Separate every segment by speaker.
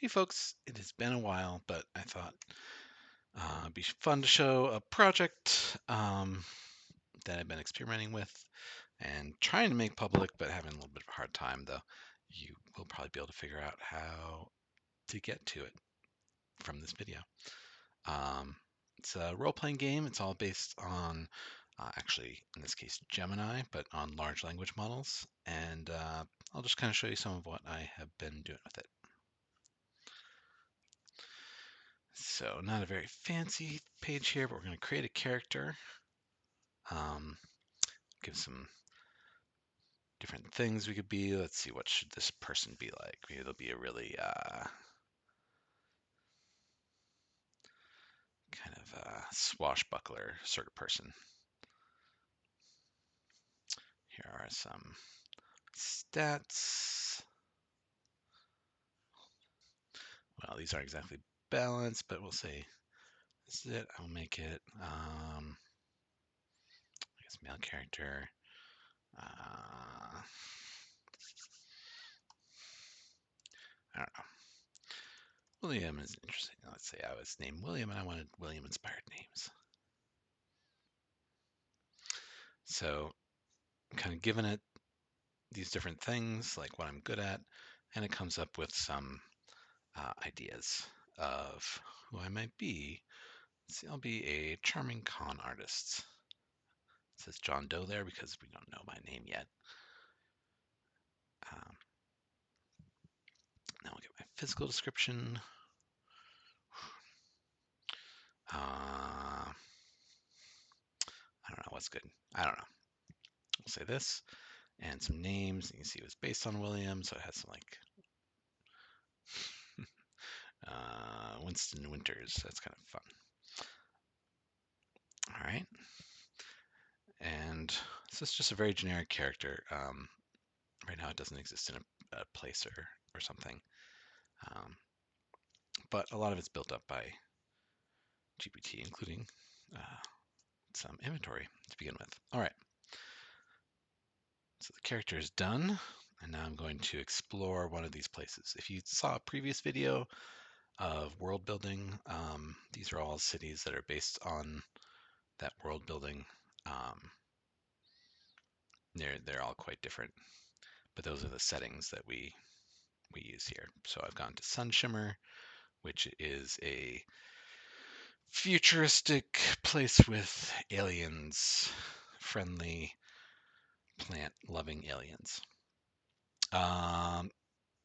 Speaker 1: Hey folks, it has been a while, but I thought it'd be fun to show a project that I've been experimenting with and trying to make public, but having a little bit of a hard time, though. You will probably be able to figure out how to get to it from this video. Um, it's a role-playing game. It's all based on, actually, in this case, Gemini, but on large language models. And I'll just kind of show you some of what I have been doing with it. So not a very fancy page here, but we're going to create a character, um, give some different things we could be. Let's see, what should this person be like? Maybe they'll be a really kind of swashbuckler sort of person. Here are some stats. Well, these aren't exactly balanced, but we'll say this is it. I'll make it, I guess, male character. I don't know. William is interesting. Let's say I was named William and I wanted William-inspired names. So I'm kind of giving it these different things, like what I'm good at, and it comes up with some ideas of who I might be. Let's see, I'll be a charming con artist. It says John Doe there because we don't know my name yet. Um, Now we'll get my physical description. I don't know what's good. I don't know. We'll say this and some names. You can see it was based on William, so it has some like Winston Winters. That's kind of fun. All right. And this is just a very generic character. Right now it doesn't exist in a place or something. But a lot of it's built up by GPT, including some inventory to begin with. All right. So the character is done. And now I'm going to explore one of these places. If you saw a previous video of world building, these are all cities that are based on that world building. They're all quite different, but those are the settings that we use here. So I've gone to Sun Shimmer, which is a futuristic place with aliens, friendly, plant-loving aliens.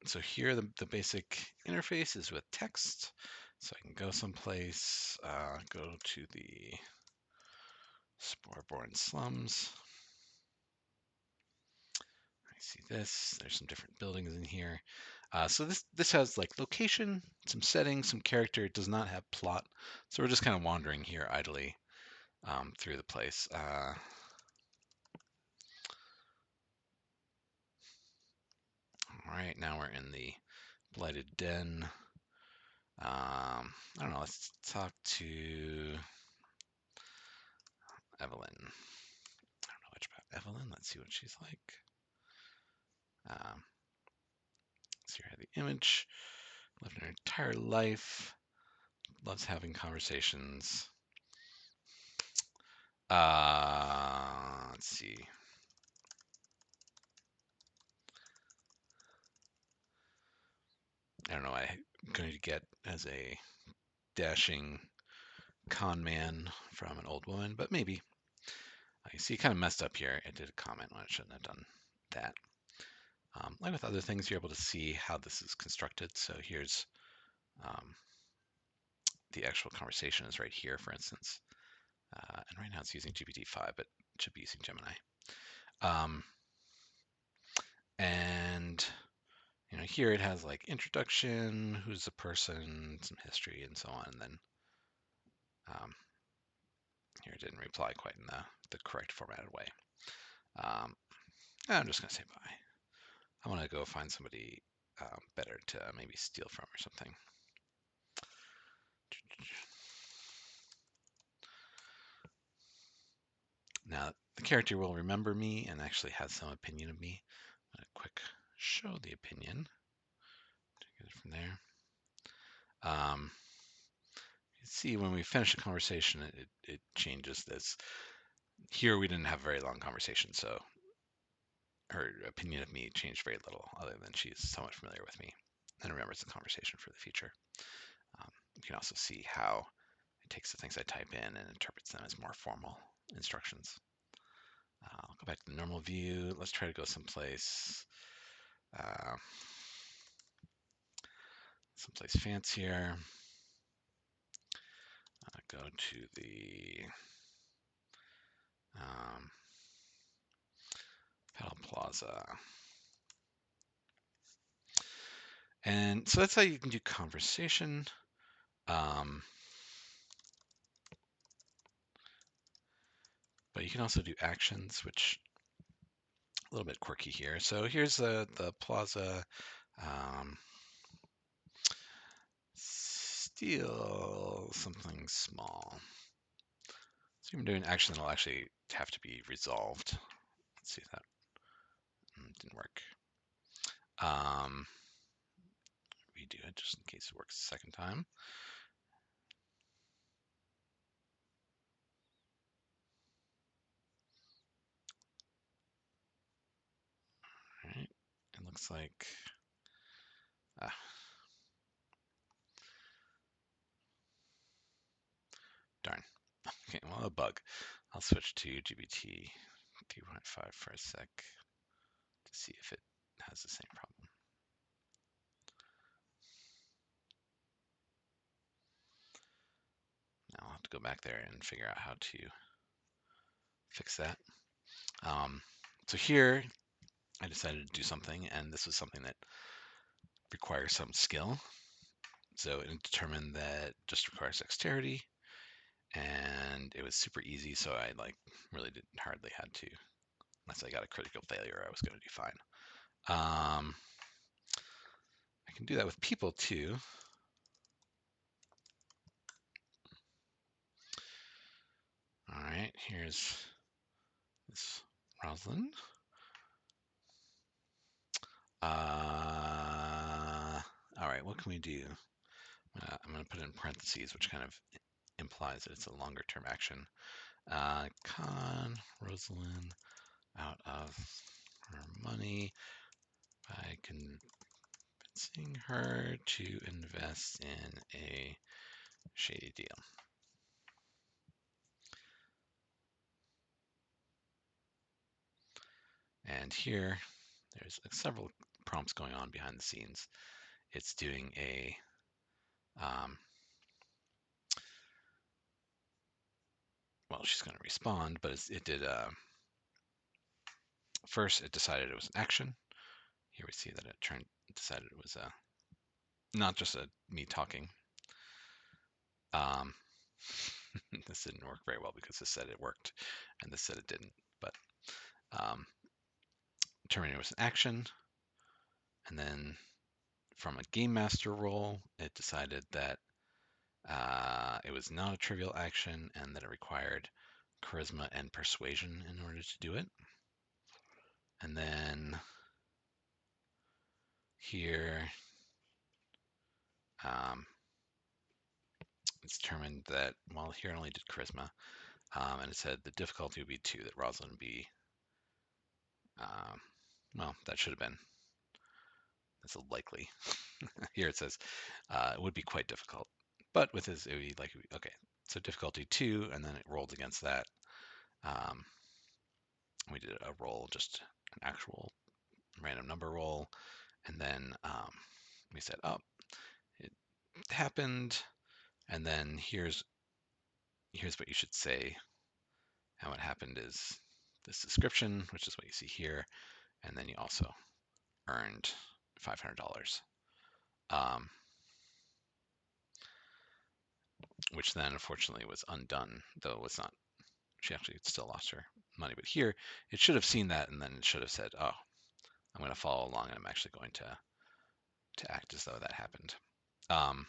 Speaker 1: So here the basic interface is with text. So I can go someplace, go to the Spore-born slums. I see this. There's some different buildings in here. So this has like location, some settings, some character. It does not have plot. So we're just kind of wandering here idly through the place. All right, now we're in the Blighted Den. I don't know. Let's talk to Evelyn. I don't know much about Evelyn. Let's see what she's like. So here I have the image. Lived her entire life. Loves having conversations. Let's see. I don't know. I'm going to get as a dashing con man from an old woman, but maybe. You see, it kind of messed up here. I did a comment when I shouldn't have done that. Like with other things, you're able to see how this is constructed. So here's the actual conversation is right here, for instance. And right now it's using GPT-5, but it should be using Gemini. And here it has like introduction, who's the person, some history, and so on. And then here it didn't reply quite in the correct formatted way. I'm just going to say bye. I want to go find somebody better to maybe steal from or something. Now, the character will remember me and actually has some opinion of me. I'm going to quick show the opinion. Get it from there. You see, when we finish a conversation, it changes this. Here, we didn't have a very long conversation, so her opinion of me changed very little, other than she's somewhat familiar with me and remembers the conversation for the future. You can also see how it takes the things I type in and interprets them as more formal instructions. I'll go back to the normal view. Let's try to go uh, someplace fancier. Go to the um, Pedal Plaza. And so that's how you can do conversation. But you can also do actions, which a little bit quirky here. So here's the plaza. Steal something small. So I'm doing an action that'll actually have to be resolved. Let's see if that didn't work. Redo it just in case it works the second time. All right. It looks like darn. Okay, well, a bug. I'll switch to GPT 3.5 for a sec to see if it has the same problem. Now I'll have to go back there and figure out how to fix that. So here, I decided to do something, and this was something that requires some skill. So it determined that just requires dexterity, and it was super easy. So I really hardly had to, unless I got a critical failure, I was going to do fine. I can do that with people too. All right, here's this Rosalind. All right, what can we do? I'm going to put it in parentheses, which kind of implies that it's a longer term action. Con Rosalind out of her money by convincing her to invest in a shady deal. And here, there's several prompts going on behind the scenes. It's doing a well, she's going to respond, but it did first it decided it was an action. Here we see that it decided it was not just me talking. This didn't work very well because this said it worked and this said it didn't. But determining it was an action, and then from a game master role, it decided that it was not a trivial action and that it required charisma and persuasion in order to do it. And then here, it's determined that, well, here it only did charisma, and it said the difficulty would be 2, that Rosalind would be, well, that should have been, that's a likely. Here it says it would be quite difficult, but with this, it would be like, okay, so difficulty 2, and then it rolled against that. We did a roll, just an actual random number roll, and then we said, oh, it happened, and then here's what you should say. And what happened is this description, which is what you see here, and then you also earned $500, which then unfortunately was undone, though it was not. She actually still lost her money, but here it should have seen that, and then it should have said, "Oh, I'm going to follow along, and I'm actually going to act as though that happened." And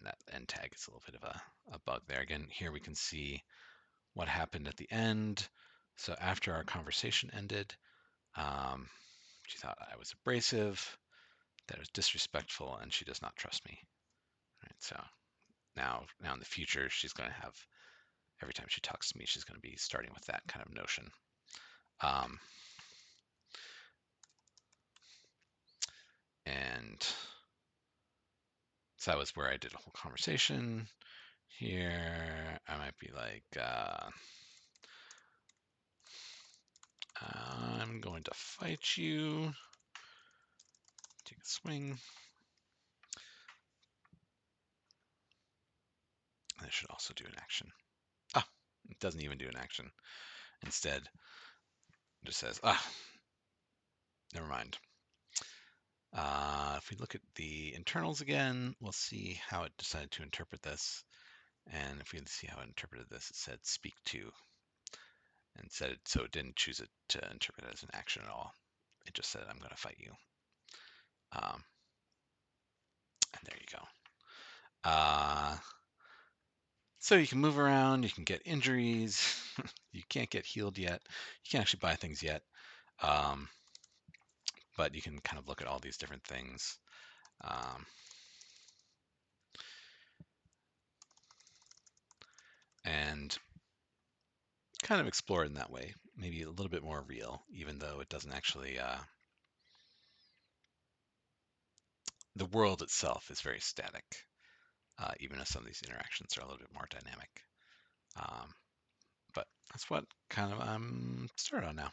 Speaker 1: that end tag is a little bit of a bug there. Again, here we can see what happened at the end. So after our conversation ended, she thought I was abrasive. that is disrespectful and she does not trust me. Right, so now in the future, she's going to have, every time she talks to me, she's going to be starting with that kind of notion. And so that was where I did a whole conversation. Here, I might be like, I'm going to fight you. Take a swing. I should also do an action. Ah, it doesn't even do an action. Instead, it just says, never mind. If we look at the internals again, we'll see how it decided to interpret this. And if we see how it interpreted this, it said speak to, and said it, so it didn't choose it to interpret it as an action at all. It just said, I'm going to fight you. And there you go. So you can move around, you can get injuries, you can't get healed yet, you can't actually buy things yet, but you can kind of look at all these different things. And kind of explore it in that way, maybe a little bit more real, even though it doesn't actually, the world itself is very static, even if some of these interactions are a little bit more dynamic. But that's what kind of I'm started on now.